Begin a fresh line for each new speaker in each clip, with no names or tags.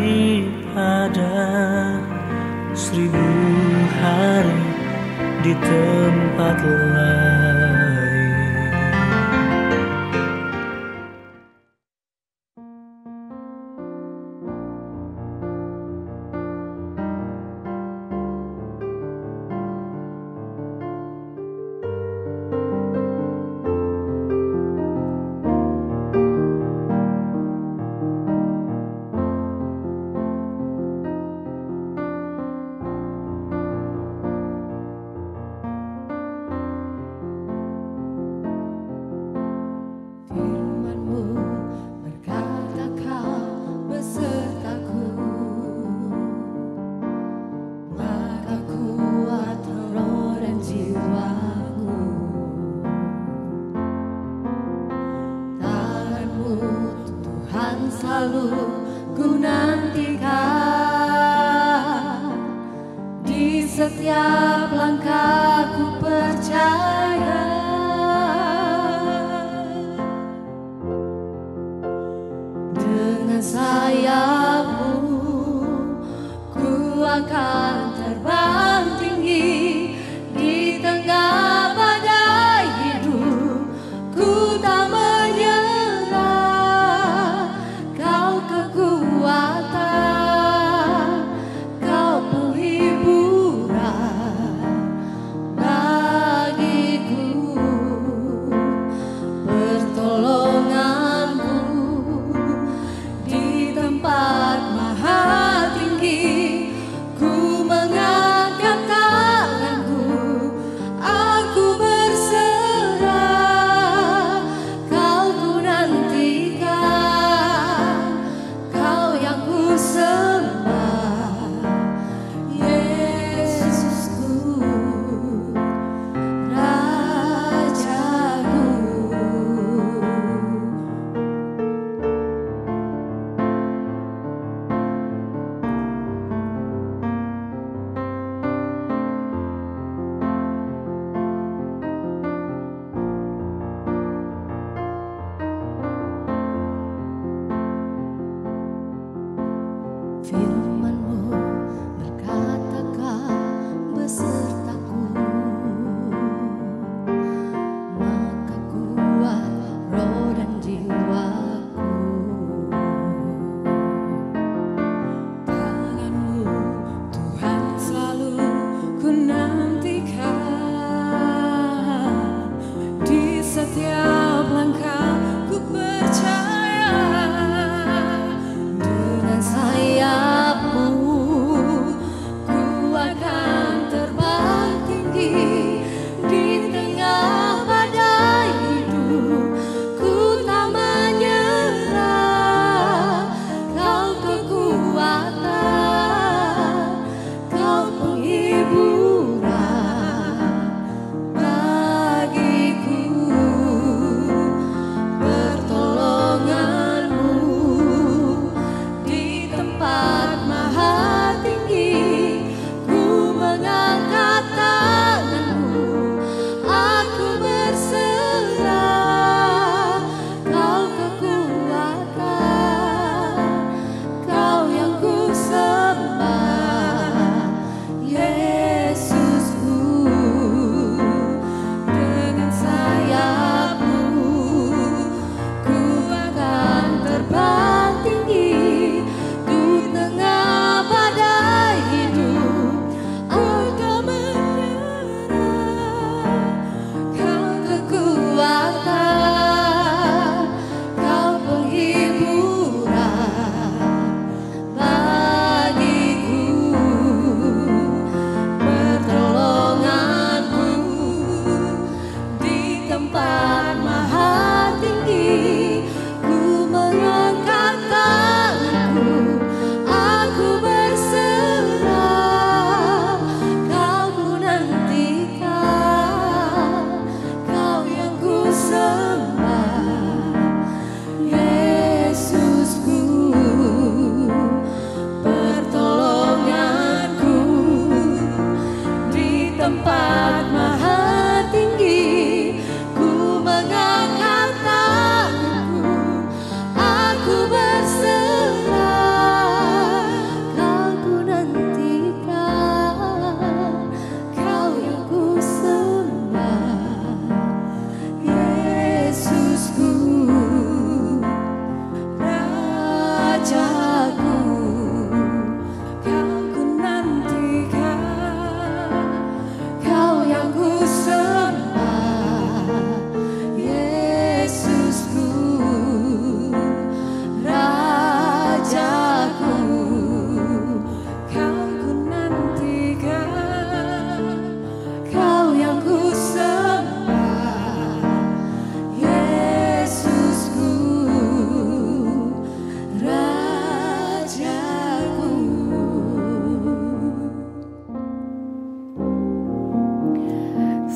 daripada 1000 hari di tempat lain.
Selalu ku nantikan, di setiap langkah ku percaya. Dengan sayapmu ku akan terbang tinggi di tengah badai hidup. Ku tak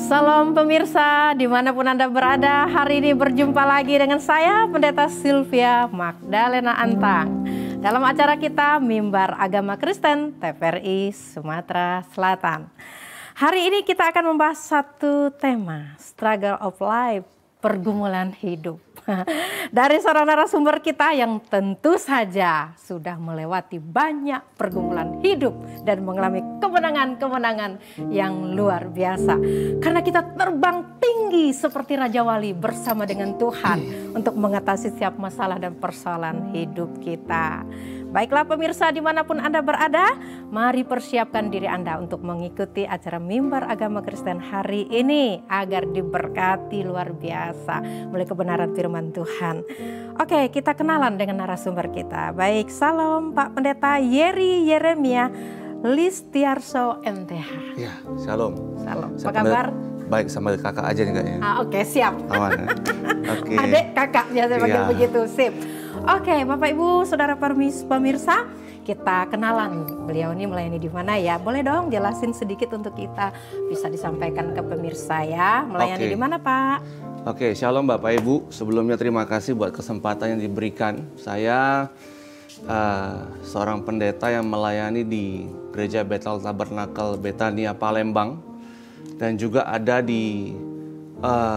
Salam pemirsa, dimanapun Anda berada, hari ini berjumpa lagi dengan saya, Pendeta Sylvia Magdalena Antang. Dalam acara kita, Mimbar Agama Kristen TVRI Sumatera Selatan. Hari ini kita akan membahas satu tema, Struggle of Life, pergumulan hidup. Dari seorang narasumber kita yang tentu saja sudah melewati banyak pergumulan hidup dan mengalami kemenangan-kemenangan yang luar biasa. Karena kita terbang tinggi seperti Raja Wali bersama dengan Tuhan untuk mengatasi setiap masalah dan persoalan hidup kita. Baiklah pemirsa dimanapun Anda berada, mari persiapkan diri Anda untuk mengikuti acara Mimbar Agama Kristen hari ini agar diberkati luar biasa oleh kebenaran firman Tuhan. Oke, kita kenalan dengan narasumber kita. Baik, salam Pak Pendeta Yeri Yeremia Listiarso MTH.
Ya, shalom.
Salam. Apa kabar?
Baik, sama kakak aja nih kayaknya.
Oke, siap.
Aman ya? Oke.
Adik kakak biasa panggil begitu, sip. Oke, Bapak Ibu, Saudara pemirsa, kita kenalan. Beliau ini melayani di mana ya? Boleh dong jelasin sedikit untuk kita bisa disampaikan ke pemirsa ya. Melayani di mana, Pak?
Oke, shalom Bapak Ibu. Sebelumnya terima kasih buat kesempatan yang diberikan. Saya seorang pendeta yang melayani di Gereja Bethel Tabernakel Betania Palembang dan juga ada di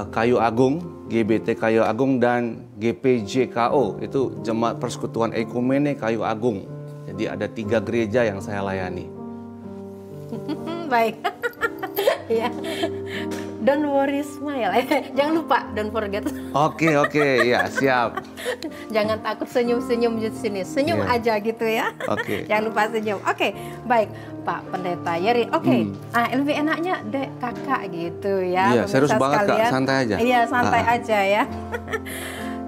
Kayu Agung, GBT Kayu Agung dan GPJKO, itu Jemaat Persekutuan Ekumene Kayu Agung. Jadi ada 3 gereja yang saya layani.
Baik. Ya. Don't worry, smile. Jangan lupa, don't forget.
Oke, ya siap.
Jangan takut senyum-senyum di sini. Senyum aja gitu ya.
Oke.
Jangan lupa senyum. Oke, baik Pak Pendeta Yeri. Oke, lebih enaknya dek kakak gitu ya.
Iya, serius banget sekalian. Kak, santai aja.
Iya, santai aja ya.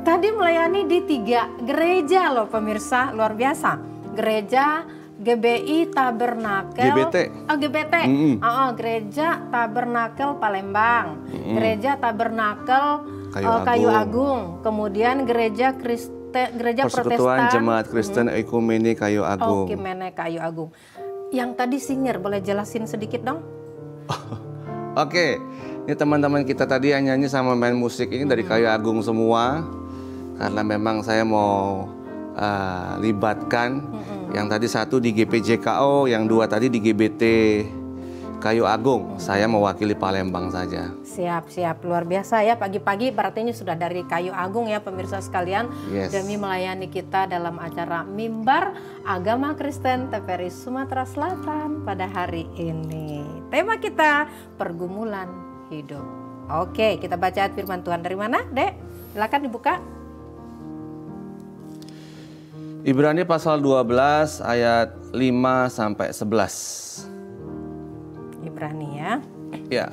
Tadi melayani di 3 gereja loh pemirsa, luar biasa. Gereja GBI Tabernakel,
GBT.
GBT, Gereja Tabernakel Palembang, Gereja Tabernakel Kayu Agung, kemudian Gereja
Persekutuan
Protestan
Jemaat Kristen Ekumene Kayu Agung.
Ekumene Kayu Agung. Yang tadi singer, boleh jelasin sedikit dong?
Oke, ini teman-teman kita tadi yang nyanyi sama main musik ini dari Kayu Agung semua, karena memang saya mau libatkan. Yang tadi 1 di GPJKO, yang 2 tadi di GBT Kayu Agung. Saya mewakili Palembang saja.
Siap, luar biasa ya. Pagi-pagi berarti ini sudah dari Kayu Agung ya pemirsa sekalian. Demi melayani kita dalam acara Mimbar Agama Kristen TVRI Sumatera Selatan pada hari ini. Tema kita pergumulan hidup. Oke, kita baca firman Tuhan dari mana, Dek? Silakan dibuka.
Ibrani pasal 12 ayat 5 sampai 11.
Ibrani ya.
Ya.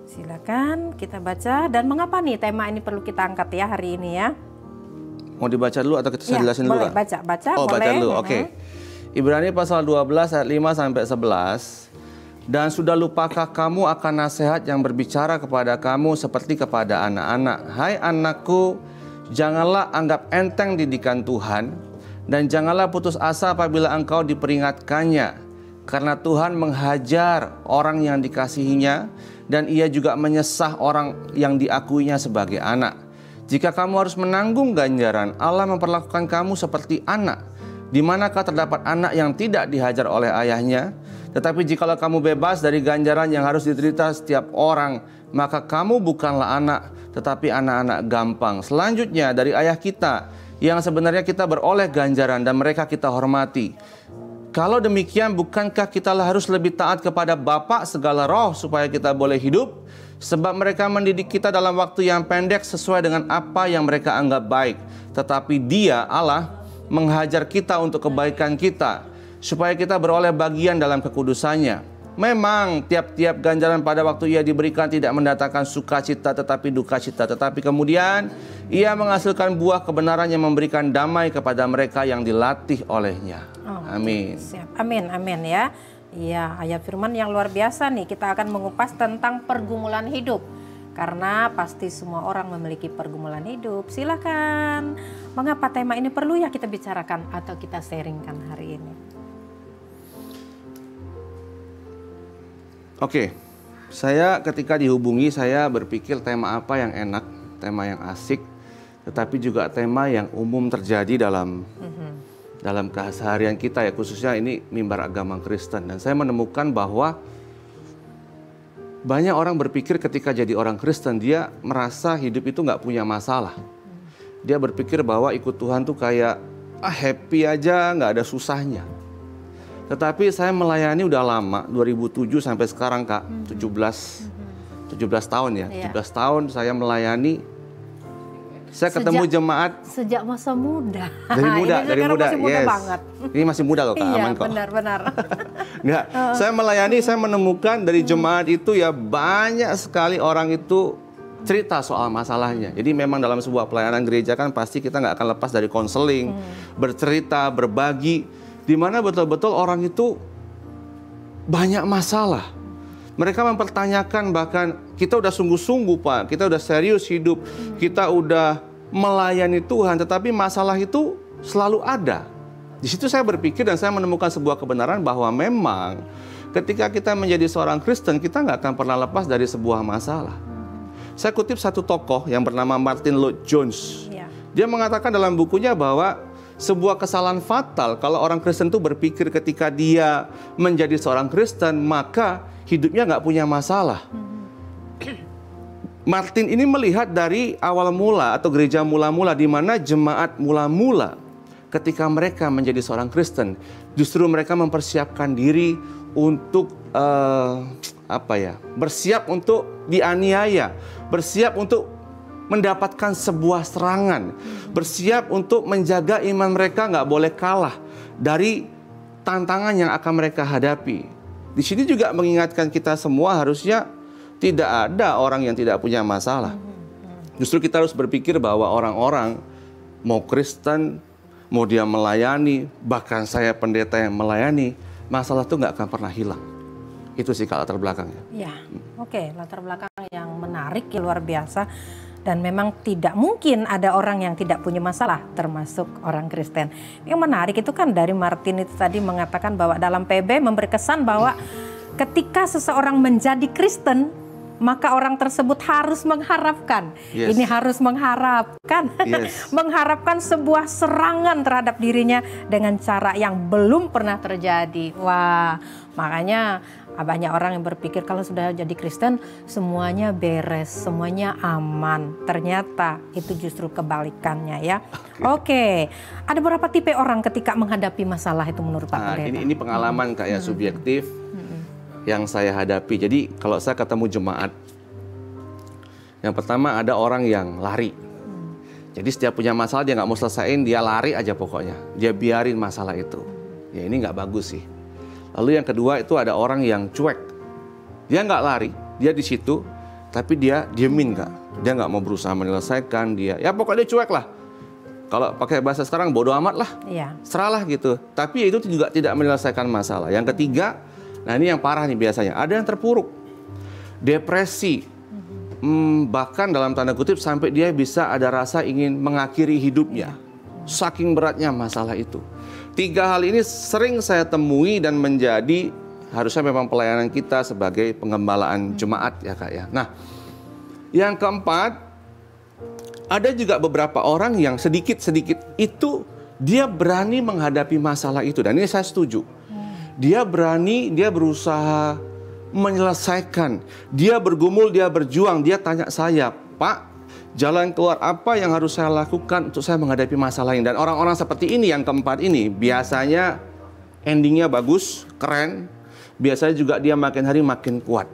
Silakan kita baca. Dan mengapa nih tema ini perlu kita angkat ya hari ini ya?
Mau dibaca dulu atau kita jelasin dulu?
Boleh baca,
boleh. Baca dulu. Oke. Ibrani pasal 12 ayat 5 sampai 11. Dan sudah lupakah kamu akan nasihat yang berbicara kepada kamu seperti kepada anak-anak? Hai anakku, janganlah anggap enteng didikan Tuhan, dan janganlah putus asa apabila engkau diperingatkannya. Karena Tuhan menghajar orang yang dikasihinya, dan ia juga menyesah orang yang diakuinya sebagai anak. Jika kamu harus menanggung ganjaran, Allah memperlakukan kamu seperti anak. Di manakah terdapat anak yang tidak dihajar oleh ayahnya? Tetapi jikalau kamu bebas dari ganjaran yang harus diterita setiap orang, maka kamu bukanlah anak, tetapi anak-anak gampang. Selanjutnya dari ayah kita, yang sebenarnya kita beroleh ganjaran dan mereka kita hormati. Kalau demikian, bukankah kita harus lebih taat kepada Bapa segala roh supaya kita boleh hidup? Sebab mereka mendidik kita dalam waktu yang pendek sesuai dengan apa yang mereka anggap baik. Tetapi Dia, Allah, menghajar kita untuk kebaikan kita, supaya kita beroleh bagian dalam kekudusannya. Memang tiap-tiap ganjaran pada waktu ia diberikan tidak mendatangkan sukacita tetapi duka cita. Tetapi kemudian ia menghasilkan buah kebenaran yang memberikan damai kepada mereka yang dilatih olehnya. Amin.
Siap. Amin, amin ya. Iya, ayat firman yang luar biasa nih. Kita akan mengupas tentang pergumulan hidup. Karena pasti semua orang memiliki pergumulan hidup. Silakan. Mengapa tema ini perlu ya kita bicarakan atau kita sharingkan hari ini?
Oke, Saya ketika dihubungi, saya berpikir tema apa yang enak, tema yang asik, tetapi juga tema yang umum terjadi dalam keseharian kita ya, khususnya ini mimbar agama Kristen. Dan saya menemukan bahwa banyak orang berpikir ketika jadi orang Kristen, dia merasa hidup itu nggak punya masalah. Dia berpikir bahwa ikut Tuhan tuh kayak happy aja, nggak ada susahnya. Tetapi saya melayani udah lama, 2007 sampai sekarang Kak, 17 tahun ya. 17 tahun saya melayani. Saya ketemu jemaat
sejak masa muda.
Dari muda,
Ini
dari muda.
masih muda
Yes.
banget.
Ini masih muda kok Kak,
Iya,
aman kok.
benar-benar.
Enggak, saya melayani, saya menemukan dari jemaat itu ya banyak sekali orang itu cerita soal masalahnya. Jadi memang dalam sebuah pelayanan gereja kan pasti kita nggak akan lepas dari konseling, bercerita, berbagi. Di mana betul-betul orang itu banyak masalah. Mereka mempertanyakan, bahkan kita udah sungguh-sungguh Pak, kita udah serius hidup, kita udah melayani Tuhan, tetapi masalah itu selalu ada. Di situ saya berpikir dan saya menemukan sebuah kebenaran bahwa memang ketika kita menjadi seorang Kristen, kita nggak akan pernah lepas dari sebuah masalah. Saya kutip satu tokoh yang bernama Martin Lloyd Jones. Dia mengatakan dalam bukunya bahwa sebuah kesalahan fatal kalau orang Kristen itu berpikir ketika dia menjadi seorang Kristen maka hidupnya nggak punya masalah. Martin ini melihat dari awal mula atau gereja mula-mula, di mana jemaat mula-mula ketika mereka menjadi seorang Kristen justru mereka mempersiapkan diri untuk bersiap untuk dianiaya, bersiap untuk mendapatkan sebuah serangan, bersiap untuk menjaga iman mereka nggak boleh kalah dari tantangan yang akan mereka hadapi. Di sini juga mengingatkan kita semua harusnya tidak ada orang yang tidak punya masalah. Justru kita harus berpikir bahwa orang-orang mau Kristen, mau dia melayani, bahkan saya pendeta yang melayani, masalah itu nggak akan pernah hilang. Itu sih latar belakangnya.
Ya, oke, latar belakang yang menarik, luar biasa. Dan memang tidak mungkin ada orang yang tidak punya masalah, termasuk orang Kristen. Yang menarik itu kan dari Martin itu tadi mengatakan bahwa dalam PB memberi kesan bahwa ketika seseorang menjadi Kristen, maka orang tersebut harus mengharapkan.
Yes.
Ini harus mengharapkan,
Yes.
mengharapkan sebuah serangan terhadap dirinya dengan cara yang belum pernah terjadi. Wah, makanya banyak orang yang berpikir kalau sudah jadi Kristen semuanya beres, semuanya aman. Ternyata itu justru kebalikannya ya. Oke. Ada berapa tipe orang ketika menghadapi masalah itu menurut Pak Pendeta?
Ini pengalaman kayak subjektif yang saya hadapi. Jadi kalau saya ketemu jemaat, yang pertama ada orang yang lari. Jadi setiap punya masalah dia nggak mau selesaiin, dia lari aja pokoknya. Dia biarin masalah itu. Ya ini nggak bagus sih. Lalu yang kedua itu ada orang yang cuek. Dia nggak lari, dia di situ, tapi dia diemin Kak. Dia nggak mau berusaha menyelesaikan, dia ya pokoknya dia cuek lah. Kalau pakai bahasa sekarang bodoh amat lah, serahlah gitu. Tapi itu juga tidak menyelesaikan masalah. Yang ketiga, nah ini yang parah nih biasanya, ada yang terpuruk, depresi, bahkan dalam tanda kutip sampai dia bisa ada rasa ingin mengakhiri hidupnya. Saking beratnya masalah itu. 3 hal ini sering saya temui dan menjadi harusnya memang pelayanan kita sebagai pengembalaan jemaat ya Kak ya. Nah, yang keempat, ada juga beberapa orang yang sedikit-sedikit itu dia berani menghadapi masalah itu. Dan ini saya setuju. Dia berani, dia berusaha menyelesaikan. Dia bergumul, dia berjuang. Dia tanya saya, Pak, jalan keluar apa yang harus saya lakukan untuk saya menghadapi masalah ini. Dan orang-orang seperti ini, yang keempat ini, biasanya endingnya bagus, keren. Biasanya juga dia makin hari makin kuat.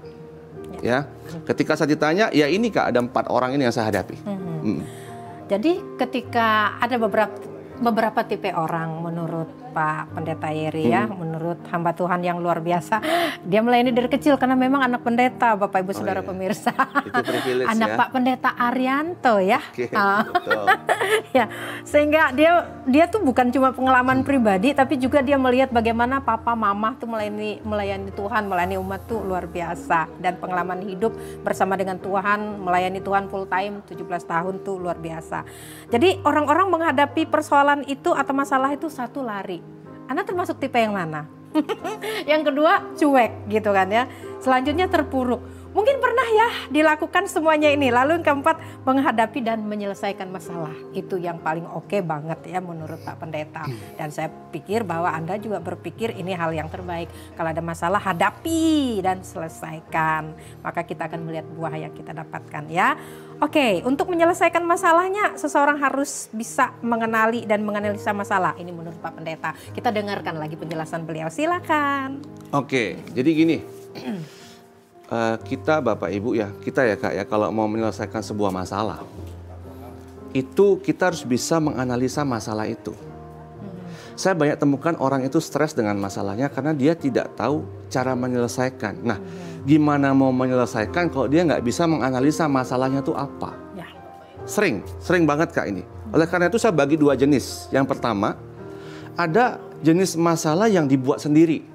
Ya, ketika saya ditanya, ya ini Kak, ada 4 orang ini yang saya hadapi.
Jadi ketika ada beberapa tipe orang menurut Pak Pendeta Yeri ya, menurut hamba Tuhan yang luar biasa, dia melayani dari kecil karena memang anak pendeta, Bapak Ibu Saudara pemirsa.
Itu privilege
anak
ya.
Pak Pendeta Arianto ya.
Betul.
Ya, sehingga dia tuh bukan cuma pengalaman pribadi, tapi juga dia melihat bagaimana papa mama tuh melayani Tuhan, melayani umat tuh luar biasa, dan pengalaman hidup bersama dengan Tuhan, melayani Tuhan full time 17 tahun tuh luar biasa. Jadi orang-orang menghadapi persoalan itu atau masalah itu, satu, lari. Anda termasuk tipe yang mana? Yang kedua, cuek gitu kan ya. Selanjutnya terpuruk. Mungkin pernah ya dilakukan semuanya ini. Lalu yang keempat, menghadapi dan menyelesaikan masalah. Itu yang paling oke banget ya menurut Pak Pendeta. Dan saya pikir bahwa Anda juga berpikir ini hal yang terbaik. Kalau ada masalah, hadapi dan selesaikan. Maka kita akan melihat buah yang kita dapatkan ya. Oke, untuk menyelesaikan masalahnya, seseorang harus bisa mengenali dan menganalisa masalah. Ini menurut Pak Pendeta. Kita dengarkan lagi penjelasan beliau, silakan.
Oke, jadi gini. Kita Bapak Ibu ya, kita ya Kak ya, kalau mau menyelesaikan sebuah masalah, itu kita harus bisa menganalisa masalah itu. Saya banyak temukan orang itu stres dengan masalahnya karena dia tidak tahu cara menyelesaikan. Nah, gimana mau menyelesaikan kalau dia nggak bisa menganalisa masalahnya itu apa?
Ya.
Sering banget Kak ini. Oleh karena itu saya bagi dua jenis. Yang pertama, ada jenis masalah yang dibuat sendiri.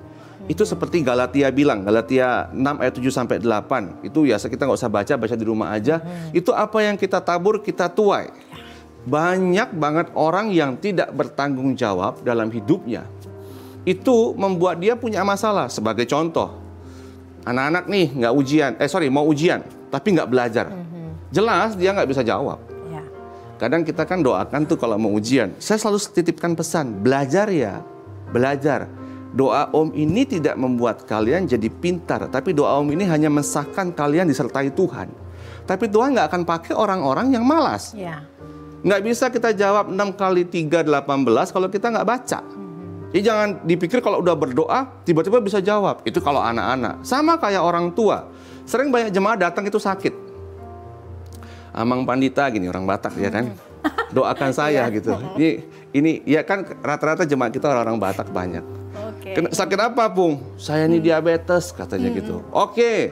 Itu seperti Galatia bilang, Galatia 6 ayat 7 sampai 8. Itu ya kita nggak usah baca di rumah aja. Itu apa yang kita tabur, kita tuai. Banyak banget orang yang tidak bertanggung jawab dalam hidupnya. Itu membuat dia punya masalah. Sebagai contoh, anak-anak nih mau ujian, tapi nggak belajar. Jelas dia nggak bisa jawab. Kadang kita kan doakan tuh kalau mau ujian. Saya selalu titipkan pesan, belajar ya, belajar. Doa Om ini tidak membuat kalian jadi pintar, tapi doa Om ini hanya mensahkan kalian disertai Tuhan. Tapi Tuhan nggak akan pakai orang-orang yang malas. Nggak bisa kita jawab 6 kali 3, 18 kalau kita nggak baca. Jadi jangan dipikir kalau udah berdoa, tiba-tiba bisa jawab. Itu kalau anak-anak. Sama kayak orang tua. Sering banyak jemaah datang itu sakit. Amang Pandita gini, orang Batak ya kan. Doakan saya gitu. Ini ya kan rata-rata jemaah kita orang-orang Batak banyak. Sakit apa, Pung? Saya ini diabetes, katanya gitu. Oke,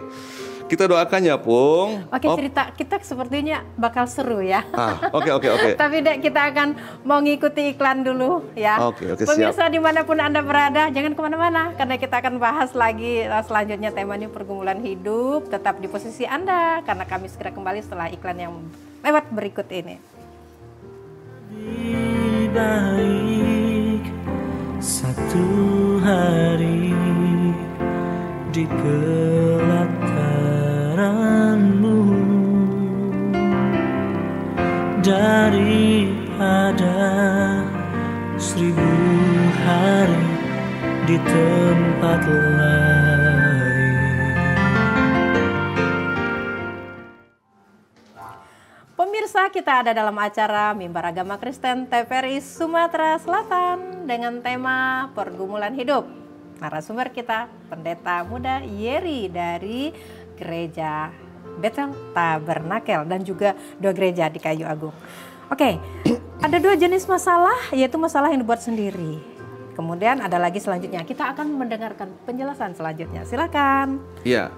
kita doakan ya, Pung.
Oke, cerita kita sepertinya bakal seru ya.
Oke.
Tapi Dek, kita akan mau ngikuti iklan dulu ya.
Oke,
Pemirsa
siap.
dimanapun Anda berada, jangan kemana-mana. Karena kita akan bahas lagi selanjutnya temanya pergumulan hidup. Tetap di posisi Anda, karena kami segera kembali setelah iklan yang lewat berikut ini.
Lebih baik satu hari di pelataranmu daripada 1000 hari di tempat lain.
Pemirsa, kita ada dalam acara Mimbar Agama Kristen TVRI Sumatera Selatan dengan tema pergumulan hidup. Narasumber kita Pendeta Muda Yeri dari Gereja Bethel Tabernakel dan juga 2 gereja di Kayu Agung. Oke, ada 2 jenis masalah, yaitu masalah yang dibuat sendiri. Kemudian ada lagi selanjutnya, kita akan mendengarkan penjelasan selanjutnya. Silakan.
Iya.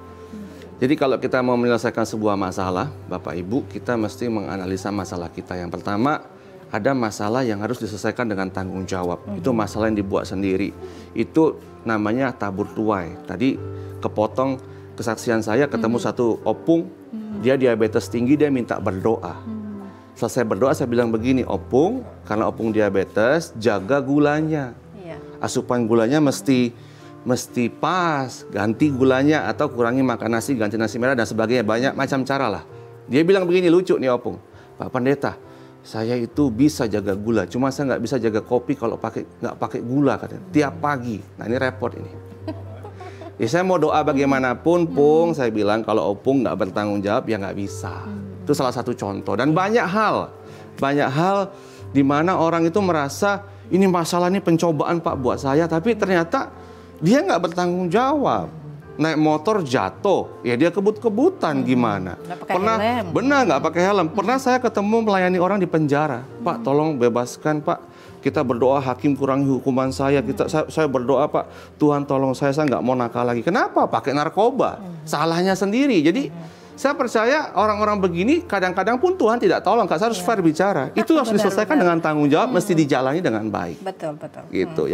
Jadi kalau kita mau menyelesaikan sebuah masalah, Bapak Ibu, kita mesti menganalisa masalah kita. Yang pertama, ada masalah yang harus diselesaikan dengan tanggung jawab. Itu masalah yang dibuat sendiri. Itu namanya tabur tuai. Tadi kepotong kesaksian saya, ketemu satu opung, dia diabetes tinggi, dia minta berdoa. Selesai berdoa, saya bilang begini, opung, karena opung diabetes, jaga gulanya. Asupan gulanya mesti pas, ganti gulanya atau kurangi makan nasi, ganti nasi merah dan sebagainya, banyak macam cara lah. Dia bilang begini, lucu nih opung, Pak Pendeta, saya itu bisa jaga gula, cuma saya nggak bisa jaga kopi kalau nggak pakai gula katanya, tiap pagi. Nah ini repot ini. Ya, saya mau doa bagaimanapun, Pung, saya bilang kalau opung nggak bertanggung jawab ya nggak bisa. Itu salah satu contoh dan banyak hal di mana orang itu merasa ini masalah ini pencobaan Pak buat saya, tapi ternyata dia nggak bertanggung jawab. Naik motor jatuh, ya dia kebut-kebutan gimana? Benar nggak pakai helm. Pernah saya ketemu melayani orang di penjara. Pak, tolong bebaskan Pak. Kita berdoa hakim kurangi hukuman saya. Saya berdoa Pak, Tuhan tolong saya nggak mau nakal lagi. Kenapa? Pakai narkoba. Salahnya sendiri. Jadi saya percaya orang-orang begini kadang-kadang pun Tuhan tidak tolong. Saya harus fair bicara. Itu harus diselesaikan dengan tanggung jawab, mesti dijalani dengan baik.
Betul.
Gitu.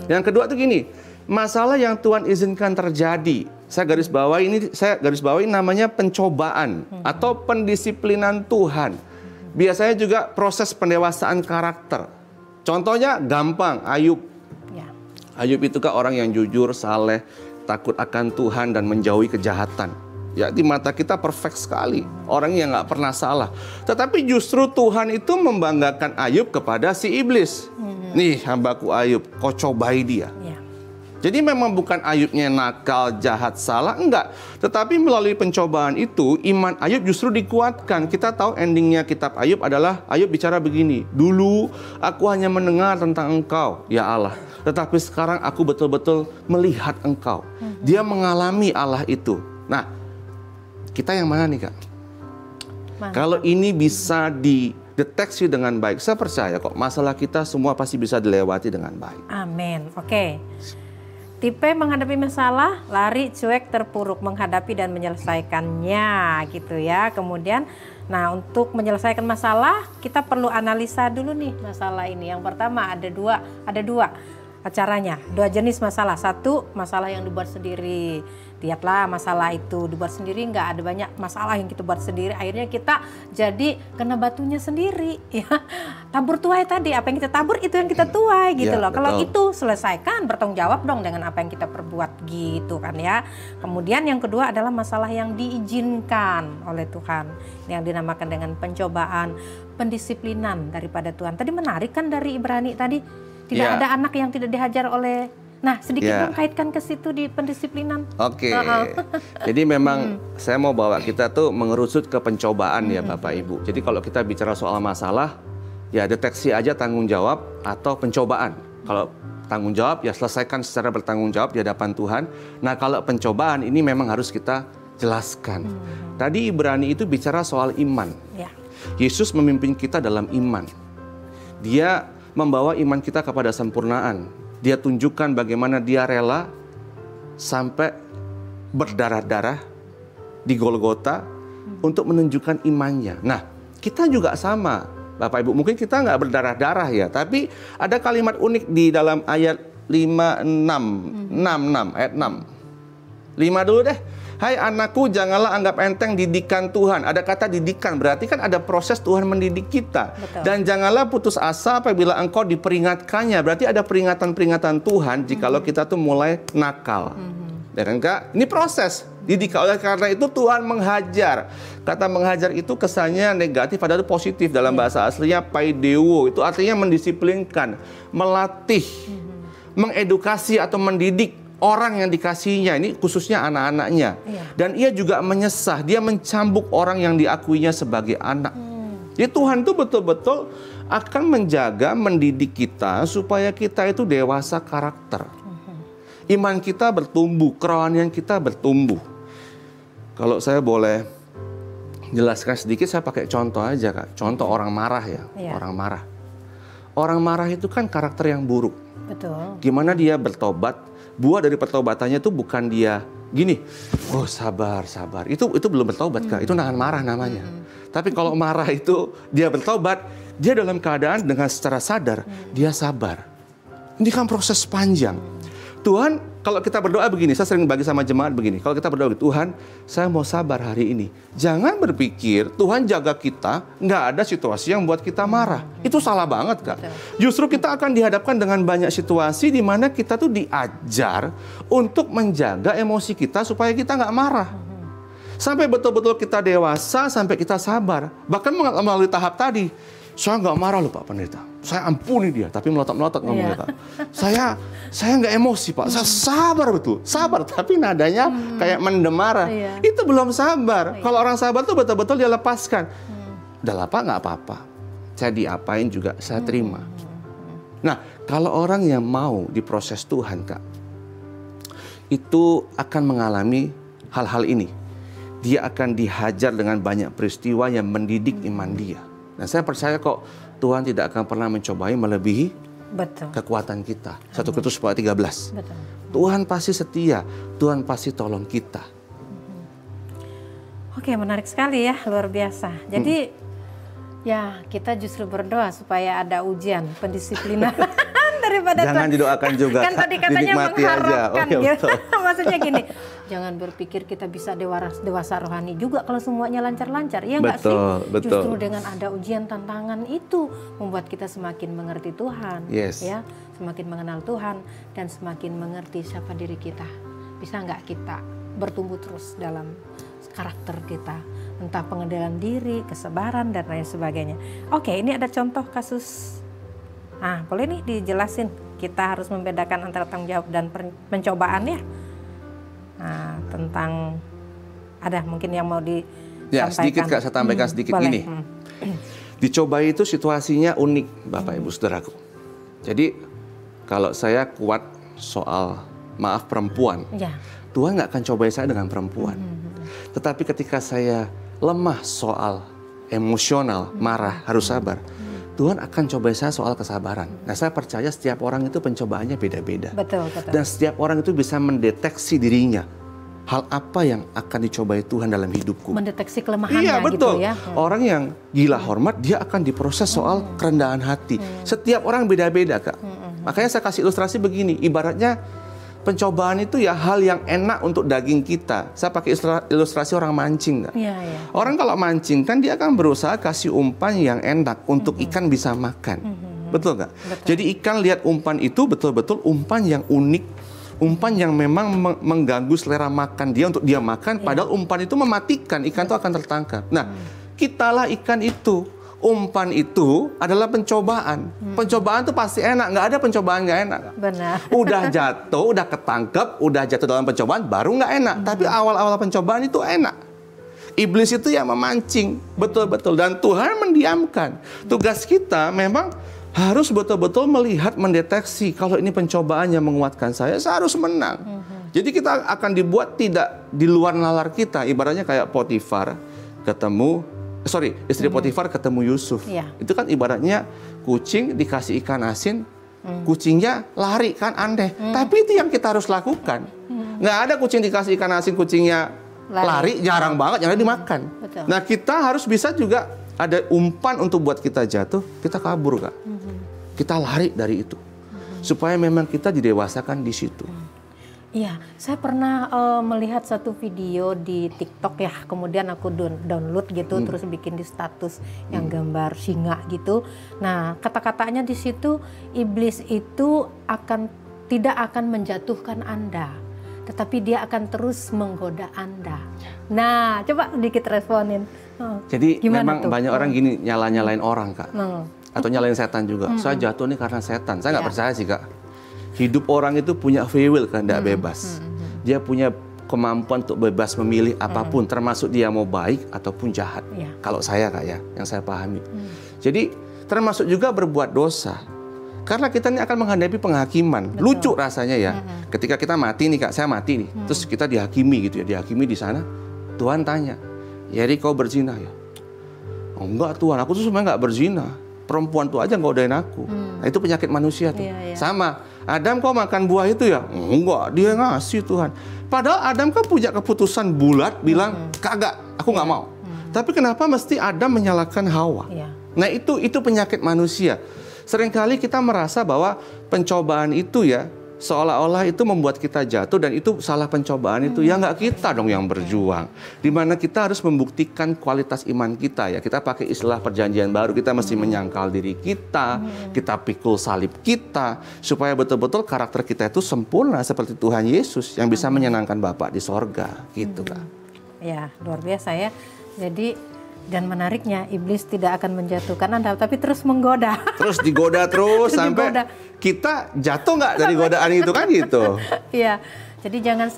Yang kedua tuh gini, masalah yang Tuhan izinkan terjadi. Saya garis bawahi namanya pencobaan atau pendisiplinan Tuhan. Biasanya juga proses pendewasaan karakter. Contohnya gampang, Ayub. Ayub itu kan orang yang jujur, saleh, takut akan Tuhan dan menjauhi kejahatan. Ya, di mata kita perfect sekali. Orang yang nggak pernah salah. Tetapi justru Tuhan itu membanggakan Ayub kepada si iblis. Nih hambaku Ayub, kau cobai dia.
Ya.
Jadi memang bukan Ayubnya nakal, jahat, salah, enggak. Tetapi melalui pencobaan itu, iman Ayub justru dikuatkan. Kita tahu endingnya kitab Ayub adalah, Ayub bicara begini, dulu aku hanya mendengar tentang engkau, ya Allah. Tetapi sekarang aku betul-betul melihat engkau. Dia mengalami Allah itu. Nah, kita yang mana nih Kak? Kalau ini bisa dideteksi dengan baik, saya percaya kok masalah kita semua pasti bisa dilewati dengan baik.
Amin. Oke. Tipe menghadapi masalah, lari, cuek, terpuruk, menghadapi dan menyelesaikannya gitu ya. Kemudian, nah untuk menyelesaikan masalah, kita perlu analisa dulu nih masalah ini. Yang pertama ada dua caranya, 2 jenis masalah. Satu, masalah yang dibuat sendiri. Lihatlah masalah itu dibuat sendiri, nggak ada banyak masalah yang kita buat sendiri. Akhirnya kita jadi kena batunya sendiri. Ya, tabur tuai tadi, apa yang kita tabur itu yang kita tuai gitu loh. Kalau itu selesaikan, bertanggung jawab dong dengan apa yang kita perbuat gitu kan ya. Kemudian yang kedua adalah masalah yang diizinkan oleh Tuhan, yang dinamakan dengan pencobaan, pendisiplinan daripada Tuhan. Tadi menarik kan dari Ibrani tadi. Tidak ada anak yang tidak dihajar oleh. Nah, sedikit dong kaitkan ke situ di pendisiplinan.
Oke. Jadi memang saya mau bawa kita tuh mengerucut ke pencobaan ya Bapak Ibu. Jadi kalau kita bicara soal masalah, ya deteksi aja tanggung jawab atau pencobaan. Kalau tanggung jawab ya selesaikan secara bertanggung jawab di hadapan Tuhan. Nah, kalau pencobaan ini memang harus kita jelaskan. Tadi Ibrani itu bicara soal iman.
Ya.
Yesus memimpin kita dalam iman. Dia membawa iman kita kepada sempurnaan. Dia tunjukkan bagaimana dia rela sampai berdarah-darah di Golgota untuk menunjukkan imannya. Nah, kita juga sama, Bapak Ibu. Mungkin kita nggak berdarah-darah ya, tapi ada kalimat unik di dalam ayat 66, ayat 6. 5 dulu deh. Hai anakku, janganlah anggap enteng didikan Tuhan. Ada kata didikan, berarti kan ada proses Tuhan mendidik kita.
Betul.
Dan janganlah putus asa apabila engkau diperingatkannya. Berarti ada peringatan-peringatan Tuhan jikalau kita tuh mulai nakal. Ya kan Kak? Ini proses didik. Oleh karena itu Tuhan menghajar. Kata menghajar itu kesannya negatif, padahal positif. Dalam bahasa aslinya paideo, itu artinya mendisiplinkan, melatih, mengedukasi atau mendidik orang yang dikasihinya, ini khususnya anak-anaknya. Dan ia juga menyesah, dia mencambuk orang yang diakuinya sebagai anak. Jadi Tuhan itu betul-betul akan menjaga, mendidik kita supaya kita itu dewasa karakter. Iman kita bertumbuh, kerohanian kita bertumbuh. Kalau saya boleh jelaskan sedikit, saya pakai contoh aja Kak. Contoh orang marah ya, orang marah. Orang marah itu kan karakter yang buruk.
Betul.
Gimana dia bertobat? Buah dari pertobatannya itu bukan dia gini, oh sabar. Itu belum bertobat Kak, itu nahan marah namanya. Tapi kalau marah itu dia bertobat, dia dalam keadaan dengan secara sadar, dia sabar. Ini kan proses panjang. Tuhan, kalau kita berdoa begini, saya sering bagi sama jemaat begini, kalau kita berdoa, Tuhan, saya mau sabar hari ini. Jangan berpikir Tuhan jaga kita, nggak ada situasi yang buat kita marah. Itu salah banget Kak. Justru kita akan dihadapkan dengan banyak situasi di mana kita tuh diajar untuk menjaga emosi kita supaya kita nggak marah. Sampai betul-betul kita dewasa, sampai kita sabar. Bahkan melalui tahap tadi, saya nggak marah loh Pak Pendeta. Saya ampuni dia, tapi melotot-melotot ngomongnya Pak. Saya nggak emosi Pak, saya sabar betul. Sabar, tapi nadanya kayak mendem marah. Itu belum sabar. Kalau orang sabar tuh betul-betul dia lepaskan. Udah apa nggak apa-apa. Saya diapain juga, saya terima. Nah, kalau orang yang mau diproses Tuhan Kak, itu akan mengalami hal-hal ini. Dia akan dihajar dengan banyak peristiwa yang mendidik iman dia. Dan saya percaya kok Tuhan tidak akan pernah mencobai melebihi kekuatan kita. 1 Korintus 13.
Betul.
Tuhan pasti setia, Tuhan pasti tolong kita.
Oke, menarik sekali ya, luar biasa. Jadi ya kita justru berdoa supaya ada ujian pendisiplinan daripada
jangan didoakan juga.
Kan tadi katanya
dinikmati aja.
mengharapkan
Oh,
gitu. Maksudnya gini, jangan berpikir kita bisa dewasa rohani juga kalau semuanya lancar-lancar. Ya enggak sih?
Betul.
Justru dengan ada ujian tantangan itu membuat kita semakin mengerti Tuhan, ya, semakin mengenal Tuhan dan semakin mengerti siapa diri kita. Bisa nggak kita bertumbuh terus dalam karakter kita, entah pengendalian diri, kesabaran dan lain sebagainya. Oke, ini ada contoh kasus. Nah, boleh nih dijelasin, kita harus membedakan antara tanggung jawab dan pencobaan ya. Nah, tentang ada mungkin yang mau disampaikan.
Ya, sedikit Kak, saya tambahkan sedikit
boleh.
ini. Dicobai itu situasinya unik, Bapak Ibu Saudaraku. Jadi kalau saya kuat soal maaf perempuan,
Ya.
Tuhan nggak akan cobai saya dengan perempuan. Tetapi ketika saya lemah soal emosional, marah, harus sabar, Tuhan akan cobai saya soal kesabaran. Nah, saya percaya setiap orang itu pencobaannya beda-beda.
Betul, betul.
Dan setiap orang itu bisa mendeteksi dirinya. Hal apa yang akan dicobai Tuhan dalam hidupku.
Mendeteksi kelemahannya
Iya, betul.
gitu ya.
Orang yang gila hormat, dia akan diproses soal kerendahan hati. Setiap orang beda-beda, Kak. Makanya saya kasih ilustrasi begini. Ibaratnya pencobaan itu ya hal yang enak untuk daging kita. Saya pakai ilustrasi orang mancing, Kak.
Iya, iya.
Orang kalau mancing kan dia akan berusaha kasih umpan yang enak untuk ikan bisa makan. Betul nggak? Jadi ikan lihat umpan itu betul-betul umpan yang unik. Umpan yang memang mengganggu selera makan dia untuk dia makan, padahal umpan itu mematikan, ikan itu akan tertangkap. Nah, kitalah ikan itu. Umpan itu adalah pencobaan. Pencobaan itu pasti enak, nggak ada pencobaan nggak enak.
Benar.
Udah jatuh, udah ketangkep, udah jatuh dalam pencobaan, baru nggak enak. Tapi awal-awal pencobaan itu enak. Iblis itu yang memancing, betul-betul. Dan Tuhan mendiamkan. Tugas kita memang harus betul-betul melihat, mendeteksi kalau ini pencobaan yang menguatkan saya harus menang. Jadi kita akan dibuat tidak di luar nalar kita. Ibaratnya kayak Potifar istri Potifar ketemu Yusuf.
Iya.
Itu kan ibaratnya kucing dikasih ikan asin, kucingnya lari kan aneh. Tapi itu yang kita harus lakukan. Nggak ada kucing dikasih ikan asin, kucingnya lari jarang banget, yang ada dimakan.
Betul.
Nah, kita harus bisa juga ada umpan untuk buat kita jatuh, kita kabur, Kak. Kita lari dari itu. Supaya memang kita didewasakan di situ.
Iya, saya pernah melihat satu video di TikTok ya, kemudian aku download gitu, terus bikin di status yang gambar singa gitu. Nah, kata-katanya di situ, iblis itu tidak akan menjatuhkan Anda, tetapi dia akan terus menggoda Anda. Nah, coba dikit responin.
Jadi
Gimana
memang
tuh?
banyak orang gini nyalain orang, Kak. Atau nyalain setan juga. Saya jatuh nih karena setan. Saya nggak percaya sih, Kak. Hidup orang itu punya free will, kehendak bebas. Dia punya kemampuan untuk bebas memilih apapun, termasuk dia mau baik ataupun jahat. Kalau saya, Kak, ya, yang saya pahami. Jadi termasuk juga berbuat dosa. Karena kita ini akan menghadapi penghakiman. Lucu rasanya ya. Ketika kita mati nih, Kak, saya mati nih. Terus kita dihakimi gitu ya. Dihakimi di sana. Tuhan tanya, "Yeri, kau berzina ya?" "Oh, enggak Tuhan, aku tuh sebenarnya nggak berzina. Perempuan tuh aja ngodain aku." Nah, itu penyakit manusia tuh. Sama, Adam kau makan buah itu ya? Enggak, dia ngasih Tuhan. Padahal Adam kan punya keputusan bulat bilang, kagak, aku nggak mau. Tapi kenapa mesti Adam menyalahkan Hawa? Nah, itu penyakit manusia. Seringkali kita merasa bahwa pencobaan itu ya seolah-olah itu membuat kita jatuh dan itu salah pencobaan itu. Ya nggak kita dong yang berjuang. Dimana kita harus membuktikan kualitas iman kita ya. Kita pakai istilah perjanjian baru, kita mesti menyangkal diri kita, kita pikul salib kita, supaya betul-betul karakter kita itu sempurna seperti Tuhan Yesus yang bisa menyenangkan Bapa di sorga. Gitu, Kak.
Ya, luar biasa ya. Jadi dan menariknya, iblis tidak akan menjatuhkan Anda, tapi terus menggoda.
Terus digoda terus sampai kita jatuh nggak dari godaan itu kan gitu.
Iya, jadi jangan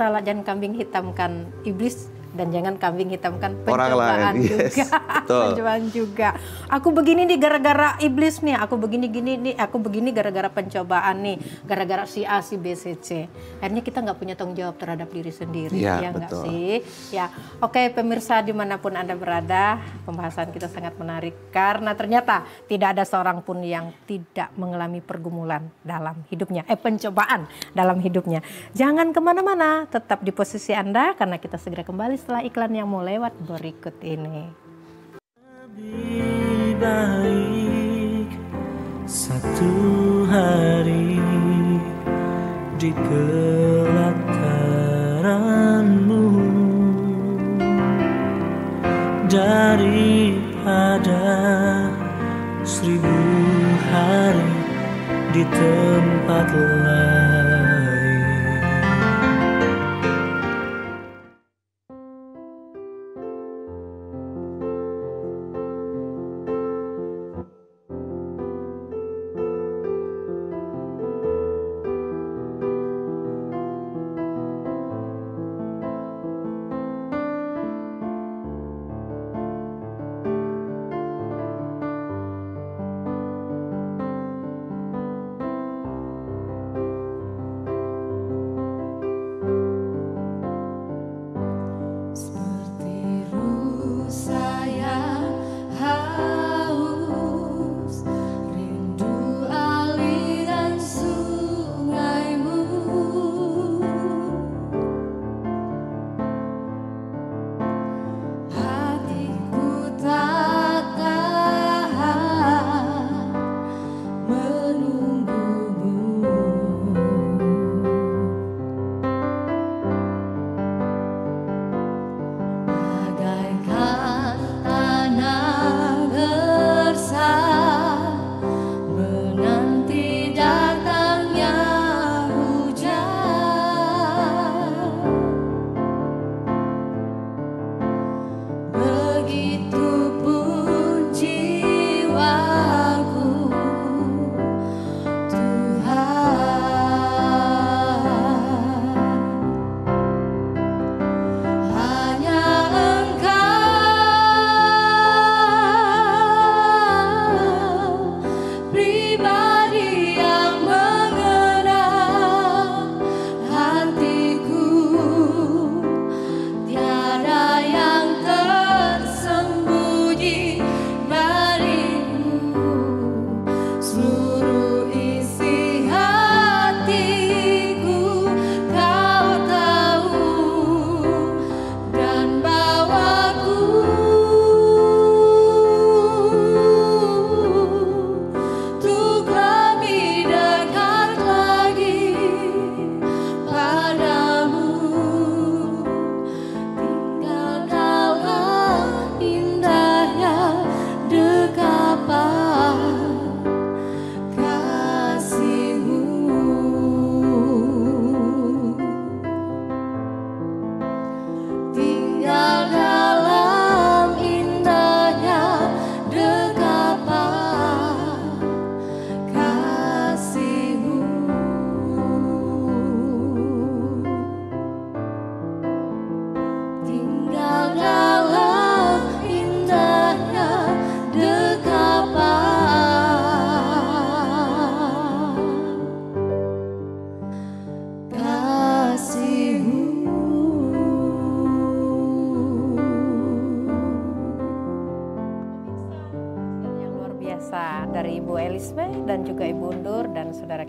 kambing hitamkan iblis dan jangan kambing hitamkan
orang
pencobaan
lain.
juga. Pencobaan juga. Aku begini nih gara-gara iblis nih, aku begini gara-gara pencobaan nih, gara-gara si A, si B, si C. Akhirnya kita nggak punya tanggung jawab terhadap diri sendiri, ya nggak sih? Ya, oke pemirsa dimanapun Anda berada, pembahasan kita sangat menarik karena ternyata tidak ada seorang pun yang tidak mengalami pergumulan dalam hidupnya, pencobaan dalam hidupnya. Jangan kemana-mana, tetap di posisi Anda karena kita segera kembali setelah iklan yang mau lewat berikut ini.
Lebih baik satu hari di pelataranmu daripada 1000 hari di tempat lain.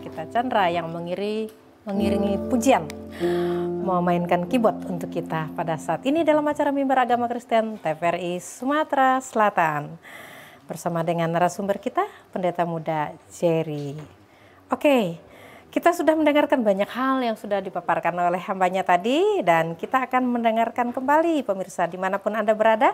kita Chandra yang mengiringi pujian, memainkan keyboard untuk kita pada saat ini dalam acara Mimbar Agama Kristen TVRI Sumatera Selatan. Bersama dengan narasumber kita, Pendeta Muda Jerry. Oke, kita sudah mendengarkan banyak hal yang sudah dipaparkan oleh hambanya tadi, dan kita akan mendengarkan kembali pemirsa dimanapun Anda berada,